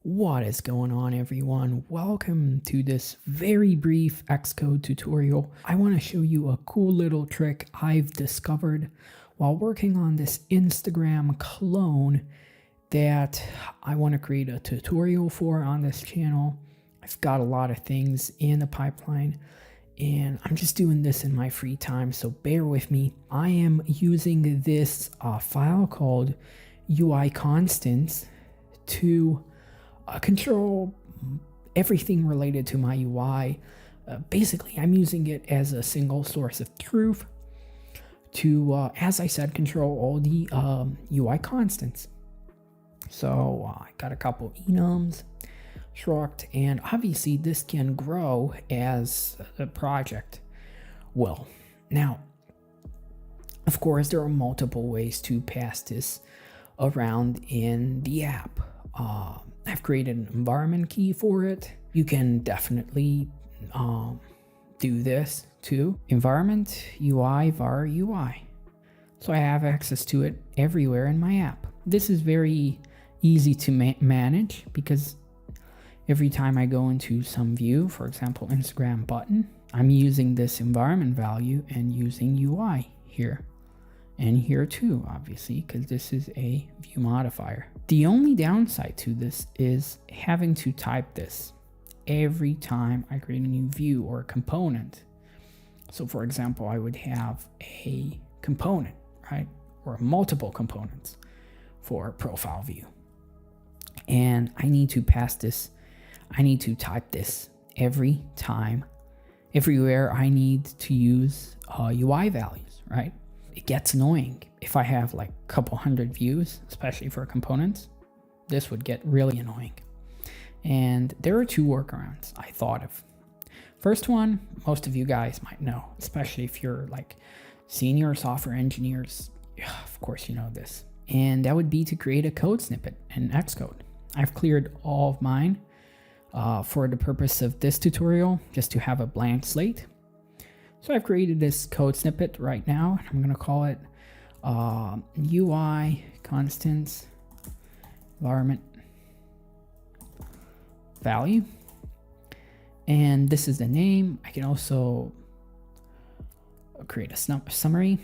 What is going on, everyone? Welcome to this very brief Xcode tutorial. I want to show you a cool little trick I've discovered while working on this Instagram clone that I want to create a tutorial for on this channel. I've got a lot of things in the pipeline and I'm just doing this in my free time, so bear with me. I am using this file called UI constants to control everything related to my UI. Basically, I'm using it as a single source of truth to, as I said, control all the UI constants. So I got a couple enums, struct, and obviously this can grow as a project will. Now, of course, there are multiple ways to pass this around in the app. I've created an environment key for it. You can definitely do this too. Environment UI var UI. So I have access to it everywhere in my app. This is very easy to manage because every time I go into some view, for example, Instagram button, I'm using this environment value and using UI here. And here too, obviously, because this is a view modifier. The only downside to this is having to type this every time I create a new view or a component. So for example, I would have a component, right? Or multiple components for a profile view. And I need to pass this, I need to type this every time, everywhere I need to use UI values, right? It gets annoying. If I have like a couple hundred views, especially for components, this would get really annoying. And there are two workarounds I thought of. First one, most of you guys might know, especially if you're like senior software engineers. Of course you know this. And that would be to create a code snippet in Xcode. I've cleared all of mine for the purpose of this tutorial, just to have a blank slate. So I've created this code snippet right now. I'm going to call it UI constants environment value. And this is the name. I can also create a summary,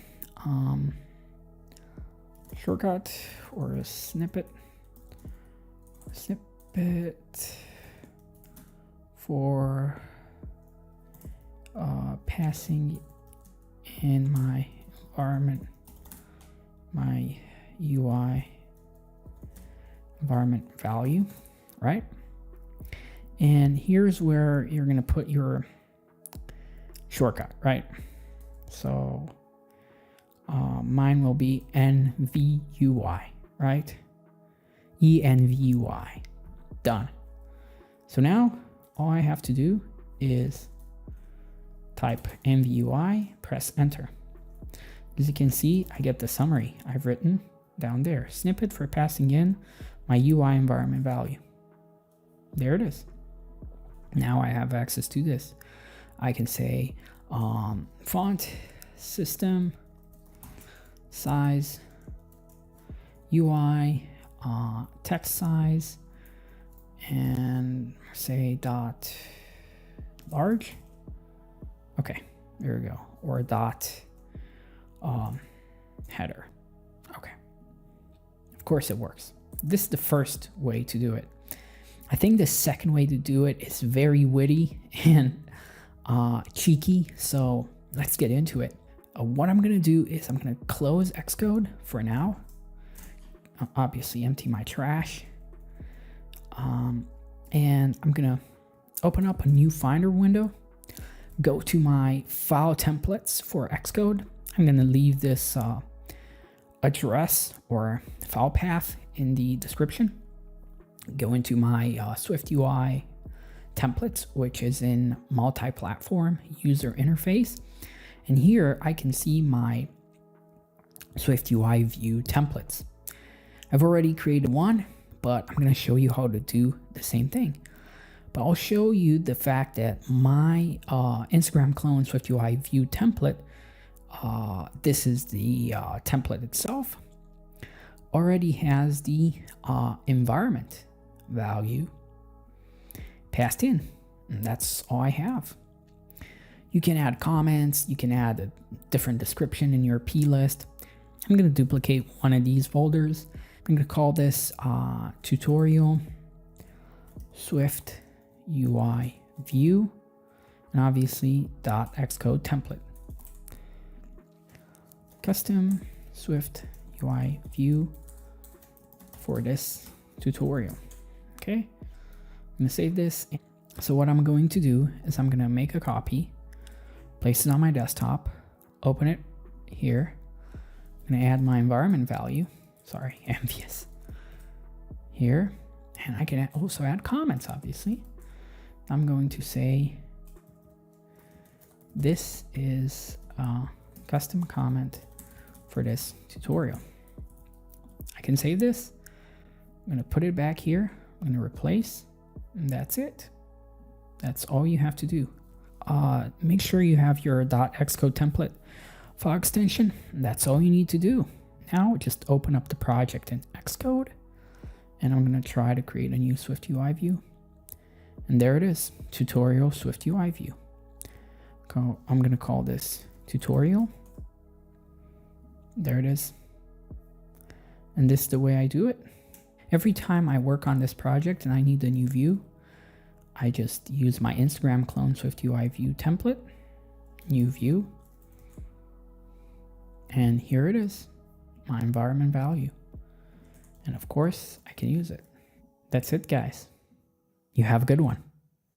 shortcut or a snippet for passing in my environment, my UI environment value, right? And here's where you're going to put your shortcut, right? So mine will be NVUI, right? ENVUI. Done. So now all I have to do is type NVUI, press enter. As you can see, I get the summary I've written down there. Snippet for passing in my UI environment value. There it is. Now I have access to this. I can say font, system, size, UI, text size, and say dot large. Okay, there we go. Or dot header. Okay. Of course it works. This is the first way to do it. I think the second way to do it is very witty and cheeky. So let's get into it. What I'm going to do is I'm going to close Xcode for now. Obviously empty my trash. And I'm going to open up a new Finder window. Go to my file templates for Xcode. I'm going to leave this address or file path in the description. Go into my Swift UI templates, which is in multi-platform user interface. And here I can see my Swift UI view templates. I've already created one, but I'm going to show you how to do the same thing. But I'll show you the fact that my Instagram clone Swift UI view template, this is the template itself, already has the environment value passed in. And that's all I have. You can add comments, you can add a different description in your plist. I'm going to duplicate one of these folders. I'm going to call this tutorial Swift UI view, and obviously .xcode template. Custom Swift UI view for this tutorial. Okay, I'm going to save this. So what I'm going to do is I'm going to make a copy, place it on my desktop, open it here. I'm going to add my environment value. Sorry, envious. Here, and I can also add comments, obviously. I'm going to say this is a custom comment for this tutorial. I can save this. I'm going to put it back here. I'm going to replace, and that's it. That's all you have to do. Make sure you have your .xcode template file extension. That's all you need to do. Now just open up the project in Xcode, and I'm going to try to create a new Swift UI view. And there it is, tutorial Swift UI view. I'm going to call this tutorial. There it is. And this is the way I do it. Every time I work on this project and I need a new view, I just use my Instagram clone Swift UI view template, new view. And here it is, my environment value. And of course, I can use it. That's it, guys. You have a good one.